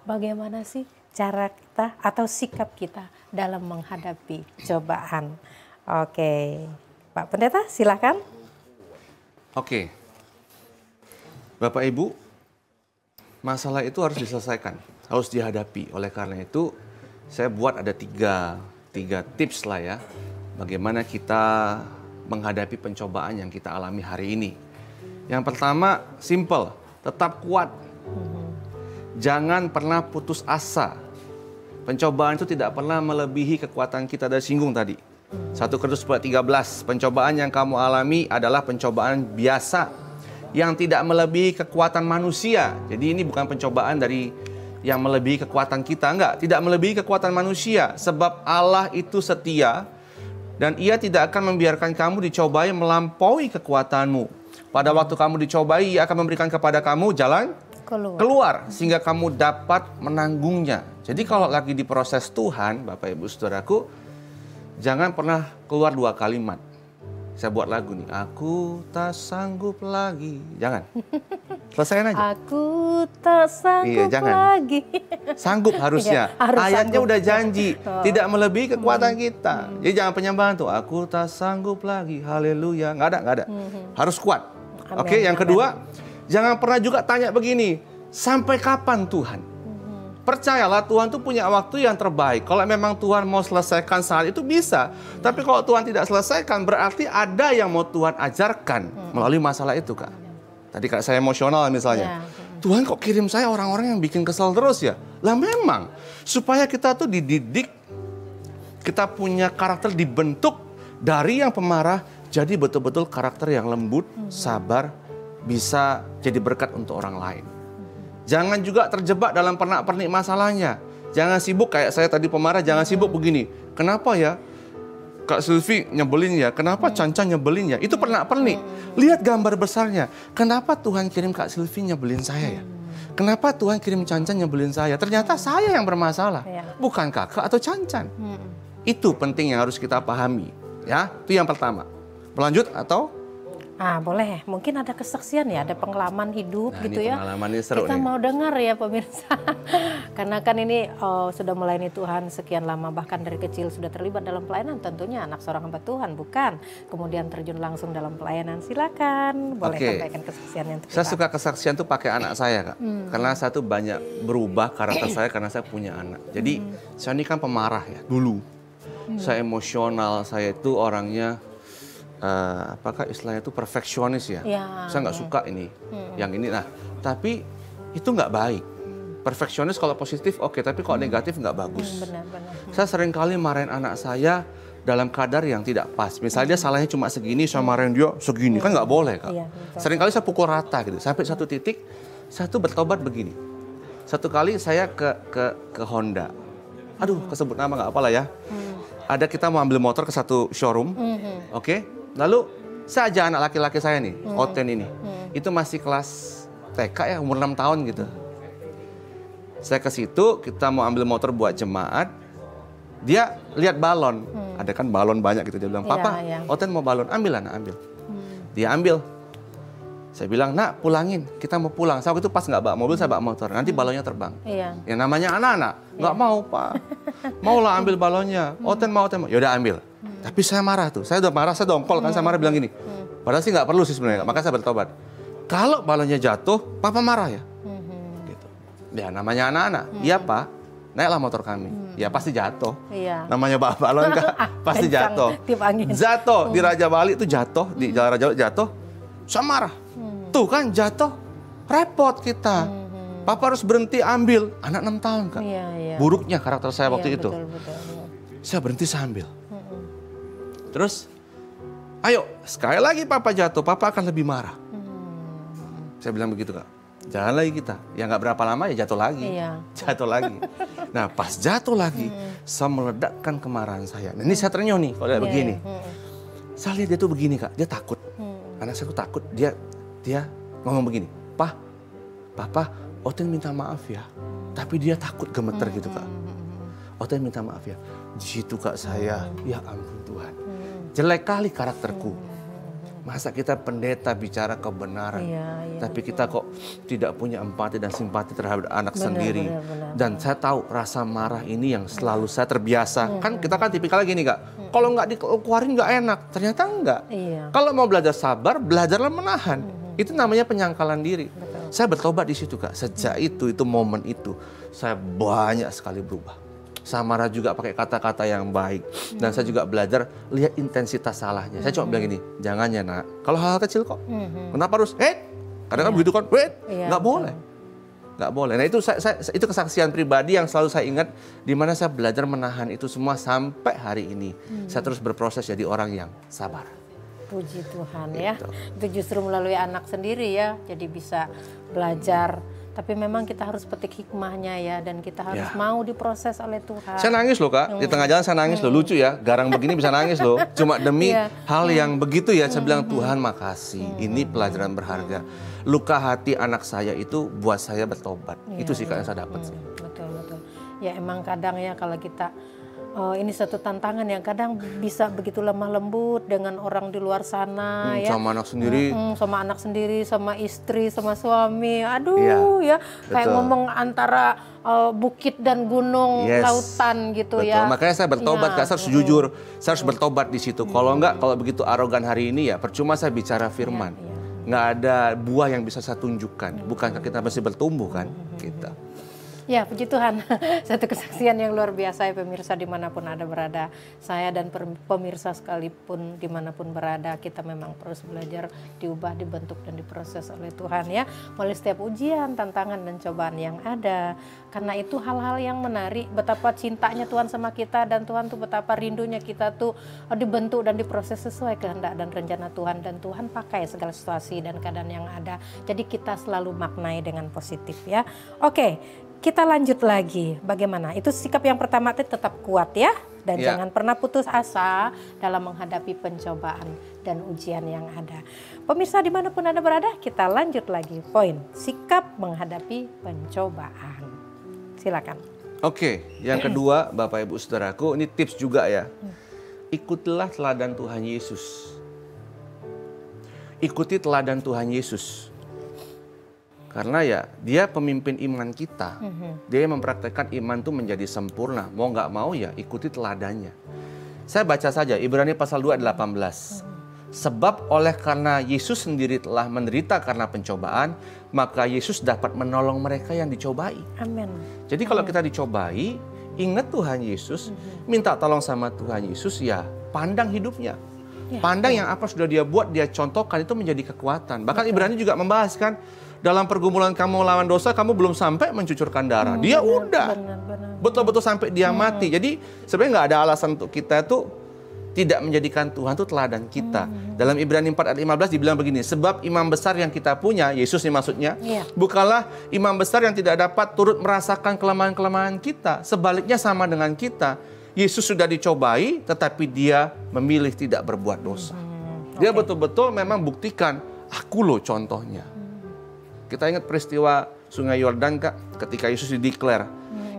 bagaimana sih cara kita atau sikap kita dalam menghadapi cobaan. Oke, Pak Pendeta silakan.
Oke, Bapak Ibu, masalah itu harus diselesaikan, harus dihadapi. Oleh karena itu, saya buat ada tiga tips lah ya, bagaimana kita menghadapi pencobaan yang kita alami hari ini. Yang pertama, simple, tetap kuat. Jangan pernah putus asa. Pencobaan itu tidak pernah melebihi kekuatan kita, dari singgung tadi. 1 Korintus 13, pencobaan yang kamu alami adalah pencobaan biasa yang tidak melebihi kekuatan manusia. Jadi ini bukan pencobaan dari yang melebihi kekuatan kita, enggak, tidak melebihi kekuatan manusia, sebab Allah itu setia dan Ia tidak akan membiarkan kamu dicobai melampaui kekuatanmu. Pada waktu kamu dicobai, Ia akan memberikan kepada kamu jalan keluar sehingga kamu dapat menanggungnya. Jadi kalau lagi di proses Tuhan, Bapak Ibu Saudaraku, jangan pernah keluar 2 kalimat. Saya buat lagu nih, aku tak sanggup lagi. Jangan. Selesaiin aja.
Aku tak sanggup lagi.
Sanggup harusnya.
Ya, harus
ayatnya
sanggup.
udah janji. Tidak melebihi kekuatan kita. Jadi jangan penyembahan tuh. Aku tak sanggup lagi. Haleluya. Nggak ada. Harus kuat. Oke, yang kedua, jangan pernah juga tanya begini. Sampai kapan Tuhan? Percayalah Tuhan tuh punya waktu yang terbaik. Kalau memang Tuhan mau selesaikan saat itu bisa. Tapi kalau Tuhan tidak selesaikan, berarti ada yang mau Tuhan ajarkan melalui masalah itu, Kak. Tadi Kak saya emosional misalnya. Tuhan kok kirim saya orang-orang yang bikin kesel terus ya? Lah memang, supaya kita tuh dididik, kita punya karakter dibentuk dari yang pemarah, jadi betul-betul karakter yang lembut, sabar, bisa jadi berkat untuk orang lain. Jangan juga terjebak dalam pernak-pernik masalahnya. Jangan sibuk kayak saya tadi pemarah, jangan sibuk begini. Kenapa ya Kak Sylvie nyebelin ya? Kenapa Cancan nyebelin ya? Itu pernak-pernik. Lihat gambar besarnya. Kenapa Tuhan kirim Kak Sylvie nyebelin saya ya? Kenapa Tuhan kirim Cancan nyebelin saya? Ternyata saya yang bermasalah, bukan kakak atau Cancan. Itu penting yang harus kita pahami. Ya, itu yang pertama. Melanjut atau?
Boleh. Mungkin ada kesaksian ya, ada pengalaman hidup gitu ya.
Pengalaman ini seru
kita
nih.
mau dengar ya pemirsa. Karena kan ini sudah melayani Tuhan sekian lama, bahkan dari kecil sudah terlibat dalam pelayanan. Tentunya anak seorang hamba Tuhan, bukan? Kemudian terjun langsung dalam pelayanan. Silakan, boleh sampaikan kesaksiannya untuk
saya
kita.
suka kesaksian tuh pakai anak saya, Kak. Karena saya tuh banyak berubah karakter saya karena saya punya anak. Jadi saya ini kan pemarah ya dulu. Saya emosional, saya itu orangnya apakah istilahnya itu perfeksionis ya. Saya nggak suka ini, yang ini. Nah, tapi itu nggak baik. Perfeksionis kalau positif oke, tapi kalau negatif nggak bagus. Saya sering kali marahin anak saya dalam kadar yang tidak pas. Misalnya dia salahnya cuma segini, saya marahin dia segini, kan nggak boleh, Kak. Sering kali saya pukul rata gitu, sampai satu titik saya tuh bertobat begini. Satu kali saya ke Honda, aduh kesebut nama nggak apalah ya. Ada kita mau ambil motor ke satu showroom, oke. Lalu saya ajak anak laki-laki saya nih, Oten ini. Itu masih kelas TK ya, umur 6 tahun gitu. Saya ke situ, kita mau ambil motor buat jemaat. Dia lihat balon, ada kan balon banyak gitu. Dia bilang, "Papa, Oten mau balon, ambil anak, ambil." Dia ambil. Saya bilang, "Nak, pulangin, kita mau pulang." Saya waktu itu pas nggak bawa mobil, saya bawa motor. Nanti balonnya terbang. Yang namanya anak-anak, nggak mau, Pak. Maulah ambil balonnya. Oten mau. Yaudah ambil. Tapi saya marah tuh. Saya udah marah, saya dongkol kan. Saya marah bilang gini. Padahal sih nggak perlu sih sebenarnya. Makanya saya bertobat. Kalau balonnya jatuh, Papa marah ya? Gitu. Ya namanya anak-anak. Iya, Pak. Naiklah motor kami. Ya pasti jatuh. Namanya balon kan pasti jatuh. Jatuh di Raja Bali itu jatuh. Di Jalan Raja Bali jatuh. Saya marah. Tuh kan jatuh. Repot kita. Papa harus berhenti ambil. Anak 6 tahun kan. Buruknya karakter saya waktu itu. Saya berhenti, saya ambil. Terus, ayo sekali lagi Papa jatuh, Papa akan lebih marah. Saya bilang begitu, Kak. Jalan lagi kita. Ya nggak berapa lama ya jatuh lagi. Jatuh lagi. Nah pas jatuh lagi, saya meledakkan kemarahan saya. Nah, ini saya ternyuh nih kalau begini. Saya lihat dia tuh begini Kak, dia takut. Anak saya tuh takut, dia ngomong begini, Papa, Oten minta maaf ya. Tapi dia takut gemeter gitu Kak. Oten minta maaf ya. Di situ Kak saya, ya ampun Tuhan. Jelek kali karakterku. Masa kita pendeta bicara kebenaran, tapi kita kok tidak punya empati dan simpati terhadap anak sendiri. Dan saya tahu rasa marah ini yang selalu saya terbiasa. Kan kita kan tipikalnya gini Kak, kalau nggak dikeluarin nggak enak, ternyata enggak. Kalau mau belajar sabar, belajarlah menahan. Itu namanya penyangkalan diri. Saya bertobat di situ Kak. Sejak itu momen itu, saya banyak sekali berubah. Saya marah juga pakai kata-kata yang baik. Dan saya juga belajar lihat intensitas salahnya. Saya cuma bilang gini, jangan ya nak. Kalau hal-hal kecil kok. Kenapa harus, kadang-kadang begitu kan, nggak boleh. Nggak boleh. Nah itu kesaksian pribadi yang selalu saya ingat. Di mana saya belajar menahan itu semua sampai hari ini. Saya terus berproses jadi orang yang sabar.
Puji Tuhan ya. Itu justru melalui anak sendiri ya. Jadi bisa belajar. Tapi memang kita harus petik hikmahnya ya, dan kita harus mau diproses oleh Tuhan.
Saya nangis loh Kak, di tengah jalan saya nangis loh, lucu ya, garang begini bisa nangis loh. Cuma demi hal yang begitu ya, saya bilang Tuhan makasih, ini pelajaran berharga. Luka hati anak saya itu buat saya bertobat, itu sih Kak yang saya dapat sih.
Betul. Ya emang kadang ya kalau kita, ini satu tantangan yang kadang bisa begitu lemah lembut dengan orang di luar sana ya. Sama anak sendiri, sama istri, sama suami. Aduh ya, kayak ngomong antara bukit dan gunung, lautan gitu ya.
Makanya saya bertobat, saya harus jujur, saya harus bertobat di situ. Kalau enggak, kalau begitu arogan hari ini ya, percuma saya bicara firman. Nggak ada buah yang bisa saya tunjukkan. Bukankah kita masih bertumbuh kan? Kita.
Ya, puji Tuhan. Satu kesaksian yang luar biasa ya pemirsa dimanapun Anda berada. Saya dan pemirsa sekalipun dimanapun berada, kita memang terus belajar diubah, dibentuk dan diproses oleh Tuhan ya. Melalui setiap ujian, tantangan dan cobaan yang ada. Karena itu hal-hal yang menarik, betapa cintanya Tuhan sama kita, dan Tuhan tuh betapa rindunya kita tuh dibentuk dan diproses sesuai kehendak dan rencana Tuhan. Dan Tuhan pakai segala situasi dan keadaan yang ada. Jadi kita selalu maknai dengan positif ya. Oke. Kita lanjut lagi, bagaimana? Itu sikap yang pertama itu tetap kuat ya. Dan jangan pernah putus asa dalam menghadapi pencobaan dan ujian yang ada. Pemirsa dimanapun Anda berada, kita lanjut lagi. Poin, sikap menghadapi pencobaan. Silakan.
Oke, yang kedua Bapak Ibu Saudaraku, ini tips juga ya. Ikutilah teladan Tuhan Yesus. Ikuti teladan Tuhan Yesus. Karena ya dia pemimpin iman kita, dia mempraktekkan iman itu menjadi sempurna. Mau nggak mau ya ikuti teladannya. Saya baca saja Ibrani pasal 2 ayat 18. Sebab oleh karena Yesus sendiri telah menderita karena pencobaan, maka Yesus dapat menolong mereka yang dicobai.
Amin.
Jadi kalau kita dicobai, ingat Tuhan Yesus, minta tolong sama Tuhan Yesus ya, pandang hidupnya. Pandang yang apa sudah dia buat, dia contohkan, itu menjadi kekuatan. Bahkan Ibrani juga membahas kan, dalam pergumulan kamu melawan dosa, kamu belum sampai mencucurkan darah. Dia udah betul-betul sampai dia mati. Jadi sebenarnya nggak ada alasan untuk kita tuh tidak menjadikan Tuhan itu teladan kita. Dalam Ibrani 4 ayat 15 dibilang begini, sebab imam besar yang kita punya, Yesus ini maksudnya, bukanlah imam besar yang tidak dapat turut merasakan kelemahan-kelemahan kita. Sebaliknya sama dengan kita. Yesus sudah dicobai, tetapi dia memilih tidak berbuat dosa. Dia betul-betul memang buktikan, aku loh contohnya. Kita ingat peristiwa Sungai Yordan Kak, ketika Yesus dideklar,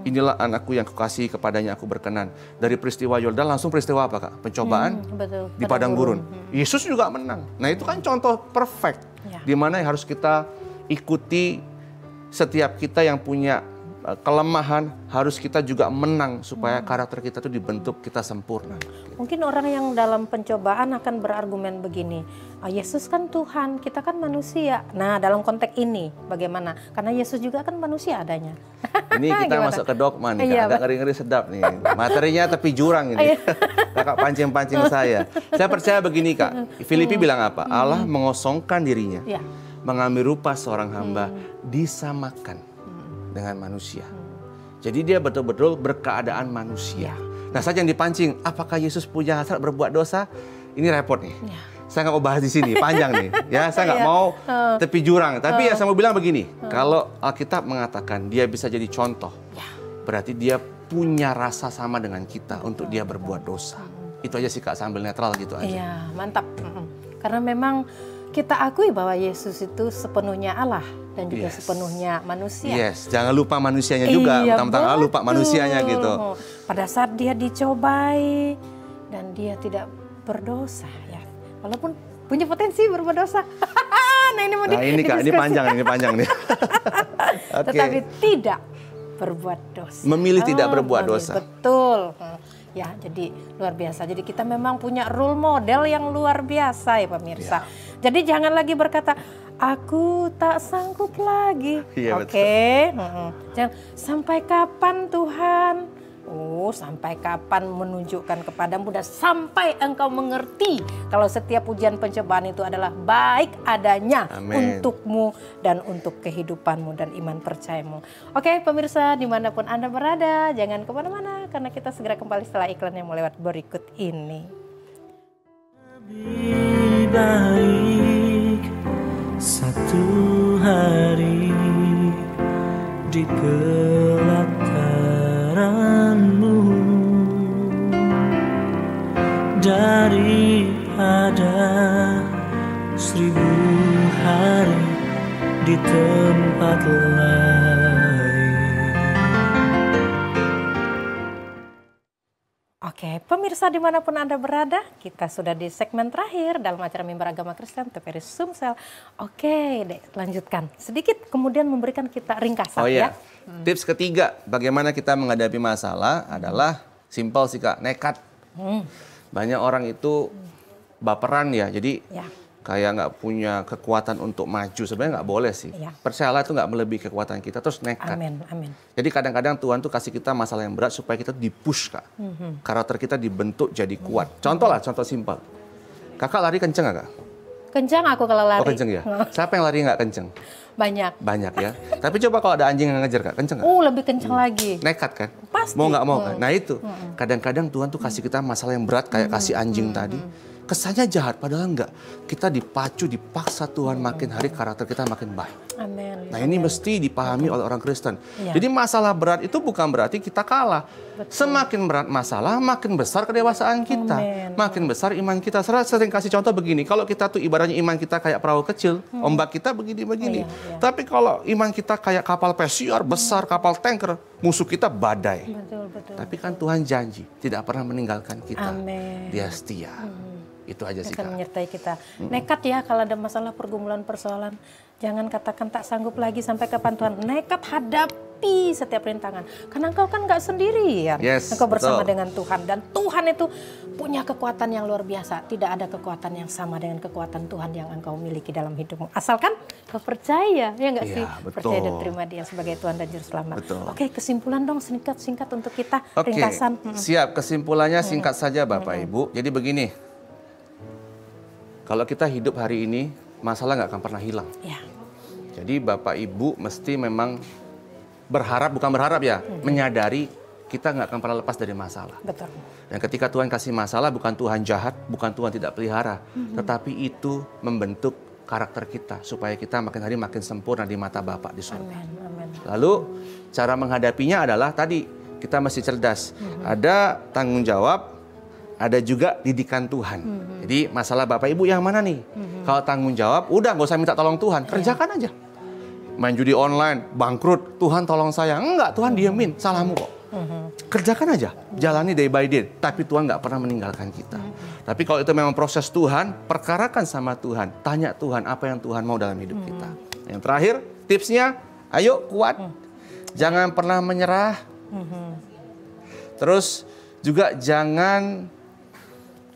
inilah anakku yang kukasihi, kepadanya aku berkenan. Dari peristiwa Yordan langsung peristiwa apa Kak? Pencobaan di padang gurun. Yesus juga menang. Nah itu kan contoh perfect, di mana yang harus kita ikuti. Setiap kita yang punya kelemahan harus kita juga menang supaya karakter kita itu dibentuk, kita sempurna.
Mungkin orang yang dalam pencobaan akan berargumen begini, Yesus kan Tuhan, kita kan manusia. Nah dalam konteks ini bagaimana? Karena Yesus juga kan manusia adanya.
Ini kita masuk ke dogma nih, agak ngeri-ngeri sedap nih. Materinya tepi jurang ini. Kakak pancing-pancing saya. Saya percaya begini Kak, Filipi bilang apa? Allah mengosongkan dirinya, mengambil rupa seorang hamba, disamakan dengan manusia. Jadi dia betul-betul berkeadaan manusia. Nah saja yang dipancing, apakah Yesus punya hasrat berbuat dosa? Ini repot nih. Saya nggak mau bahas di sini, panjang nih. Ya, saya nggak mau tepi jurang. Tapi ya saya mau bilang begini, kalau Alkitab mengatakan dia bisa jadi contoh, berarti dia punya rasa sama dengan kita untuk dia berbuat dosa. Itu aja sih Kak, sambil netral gitu aja.
Iya, mantap. Karena memang kita akui bahwa Yesus itu sepenuhnya Allah dan juga sepenuhnya manusia.
Yes, jangan lupa manusianya juga. Mentang-mentang lupa manusianya gitu.
Pada saat dia dicobai dan dia tidak berdosa ya. Walaupun punya potensi berbuat dosa. Nah ini Kak, ini panjang nih. Okay. Tetapi tidak berbuat dosa.
Memilih tidak berbuat dosa.
Betul. Ya, jadi luar biasa. Jadi kita memang punya role model yang luar biasa ya pemirsa. Jadi jangan lagi berkata, aku tak sanggup lagi. Oke. Jangan, sampai kapan Tuhan? Oh, sampai kapan menunjukkan kepadamu dan sampai engkau mengerti kalau setiap ujian pencobaan itu adalah baik adanya untukmu dan untuk kehidupanmu dan iman percayamu. Oke, pemirsa dimanapun Anda berada, jangan kemana-mana karena kita segera kembali setelah iklan yang mau lewat berikut ini.
Lebih baik satu hari di pelataranmu daripada 1000 hari di tempat lain.
Oke, pemirsa dimanapun Anda berada, kita sudah di segmen terakhir dalam acara Mimbar Agama Kristen TVRI Sumsel. Oke, lanjutkan sedikit, kemudian memberikan kita ringkasan ya.
Tips ketiga, bagaimana kita menghadapi masalah adalah simpel sih Kak, nekat. Banyak orang itu baperan ya, jadi kayak nggak punya kekuatan untuk maju. Sebenarnya nggak boleh sih. Percayalah itu nggak melebihi kekuatan kita, terus nekat.
Amin.
Jadi kadang-kadang Tuhan tuh kasih kita masalah yang berat supaya kita dipush Kak. Karakter kita dibentuk jadi kuat. Contoh simpel. Kakak lari kenceng nggak Kak?
Kencang aku kalau lari.
Oh kenceng ya? Siapa yang lari nggak kenceng?
Banyak
ya. Tapi coba kalau ada anjing yang ngejar Kak, kenceng nggak?
Lebih kenceng lagi.
Nekat kan?
Pasti.
Mau nggak mau kan? Nah itu. Kadang-kadang Tuhan tuh kasih kita masalah yang berat kayak kasih anjing tadi. Kesannya jahat, padahal enggak. Kita dipacu, dipaksa Tuhan makin hari karakter kita makin baik.
Amin.
Nah ini mesti dipahami oleh orang Kristen. Jadi masalah berat itu bukan berarti kita kalah. Semakin berat masalah, makin besar kedewasaan kita. Makin besar iman kita. Saya sering kasih contoh begini, kalau kita tuh ibaratnya iman kita kayak perahu kecil, ombak kita begini-begini. Tapi kalau iman kita kayak kapal pesiar besar, kapal tanker, musuh kita badai.
Betul.
Tapi kan Tuhan janji, tidak pernah meninggalkan kita. Dia setia. Itu aja sih Kak.
Akan menyertai kita. Nekat ya kalau ada masalah pergumulan persoalan. Jangan katakan tak sanggup lagi sampai kapan Tuhan. Nekat hadapi setiap rintangan. Karena engkau kan nggak sendirian. Engkau bersama dengan Tuhan. Dan Tuhan itu punya kekuatan yang luar biasa. Tidak ada kekuatan yang sama dengan kekuatan Tuhan yang engkau miliki dalam hidupmu. Asalkan kau percaya. Ya nggak sih? Percaya dan terima Dia sebagai Tuhan dan Juru Selamat. Oke, kesimpulan dong singkat untuk kita. Ringkasan.
Siap. Kesimpulannya singkat saja Bapak Ibu. Jadi begini. Kalau kita hidup hari ini, masalah nggak akan pernah hilang. Jadi Bapak Ibu mesti memang bukan berharap ya, menyadari kita nggak akan pernah lepas dari masalah.
Betul.
Dan ketika Tuhan kasih masalah, bukan Tuhan jahat, bukan Tuhan tidak pelihara, tetapi itu membentuk karakter kita supaya kita makin hari makin sempurna di mata Bapa di surga. Lalu cara menghadapinya adalah tadi kita mesti cerdas. Ada tanggung jawab. Ada juga didikan Tuhan. Jadi masalah Bapak Ibu yang mana nih? Kalau tanggung jawab, udah nggak usah minta tolong Tuhan, kerjakan aja. Main judi online, bangkrut, Tuhan tolong saya. Enggak, Tuhan diemin, salahmu kok. Kerjakan aja, jalani day by day. Tapi Tuhan nggak pernah meninggalkan kita. Tapi kalau itu memang proses Tuhan, perkarakan sama Tuhan. Tanya Tuhan apa yang Tuhan mau dalam hidup kita. Yang terakhir, tipsnya, ayo kuat. Jangan pernah menyerah. Terus juga jangan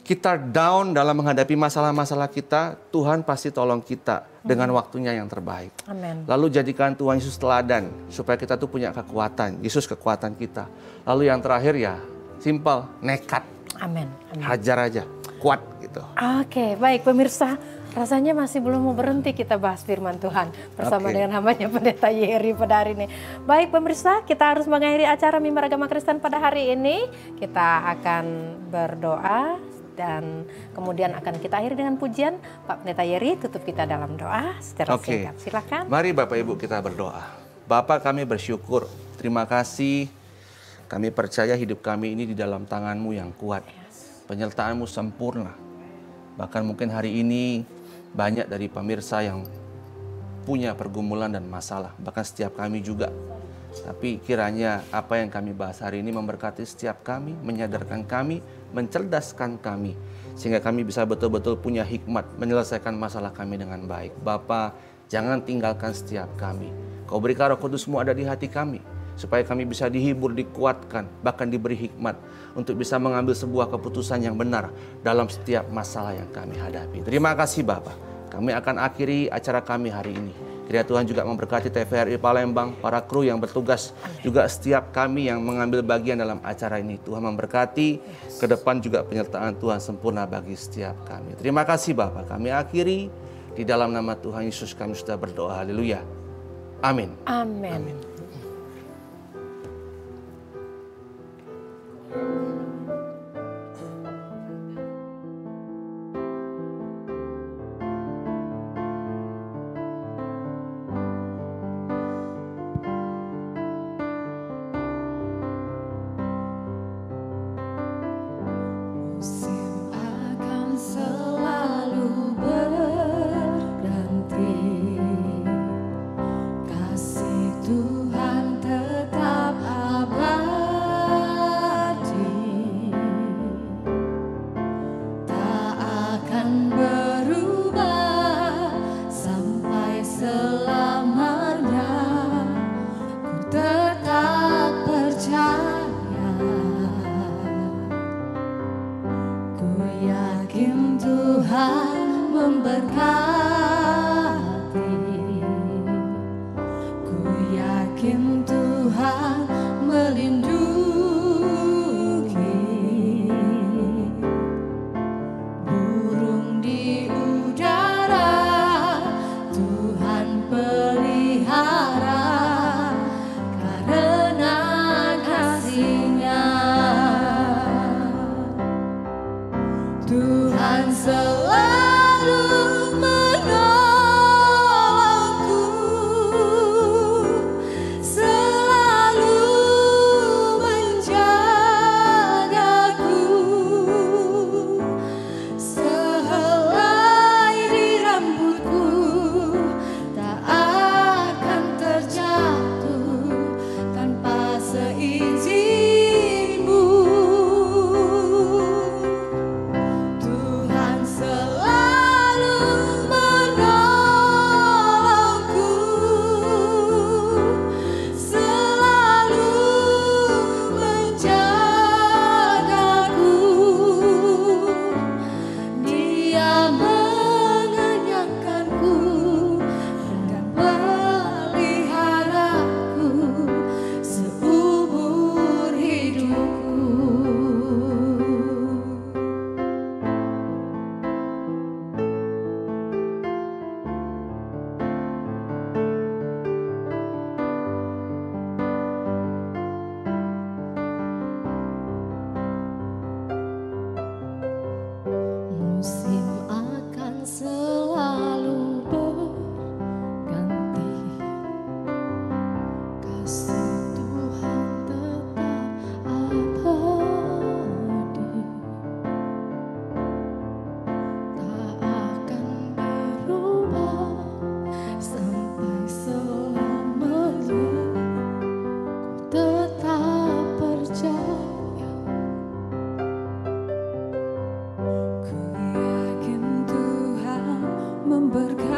kita down dalam menghadapi masalah-masalah kita, Tuhan pasti tolong kita dengan waktunya yang terbaik. Lalu jadikan Tuhan Yesus teladan, supaya kita tuh punya kekuatan, Yesus kekuatan kita. Lalu yang terakhir ya, simpel, nekat. Hajar aja, kuat gitu.
Oke, baik pemirsa. Rasanya masih belum mau berhenti kita bahas firman Tuhan bersama dengan hambanya Pendeta Yeri pada hari ini. Baik pemirsa, kita harus mengakhiri acara Mimbar Agama Kristen pada hari ini. Kita akan berdoa. Dan kemudian akan kita akhiri dengan pujian. Pak Pendeta Yeri tutup kita dalam doa secara singkat. Silakan.
Mari Bapak Ibu kita berdoa. Bapak kami bersyukur. Terima kasih. Kami percaya hidup kami ini di dalam tangan-Mu yang kuat. penyertaan-Mu sempurna. Bahkan mungkin hari ini banyak dari pemirsa yang punya pergumulan dan masalah, bahkan setiap kami juga. Tapi kiranya apa yang kami bahas hari ini memberkati setiap kami, menyadarkan kami, mencerdaskan kami, sehingga kami bisa betul-betul punya hikmat menyelesaikan masalah kami dengan baik. Bapa, jangan tinggalkan setiap kami. Kau berikan Roh Kudus-Mu ada di hati kami, supaya kami bisa dihibur, dikuatkan, bahkan diberi hikmat untuk bisa mengambil sebuah keputusan yang benar dalam setiap masalah yang kami hadapi. Terima kasih Bapa. Kami akan akhiri acara kami hari ini. Kiranya Tuhan juga memberkati TVRI Palembang, para kru yang bertugas, juga setiap kami yang mengambil bagian dalam acara ini. Tuhan memberkati, ke depan juga penyertaan Tuhan sempurna bagi setiap kami. Terima kasih Bapa. Kami akhiri, di dalam nama Tuhan Yesus kami sudah berdoa. Haleluya. Amin.
Amin.
Musim akan selalu berganti, kasih Tuhan tetap abadi, tak akan berubah sampai selamanya. Ku tetap percaya, ku yakin Tuhan memberkati, ku yakin Tuhan melindungi. Burung di udara Tuhan pelihara karena kasih-Nya. Tuhan selalu menolongku, selalu menjagaku. Sehelai di rambutku tak akan terjatuh tanpa seizinmu. Tuhan selalu menolongku, selalu menjagaku. Dia mengenyangkanku dan peliharaku seumur hidupku. Musim akan selalu berganti, kasih Tuhan tetap abadi, tak akan berubah sampai selamanya. Ku tetap percaya, ku yakin Tuhan memberkati.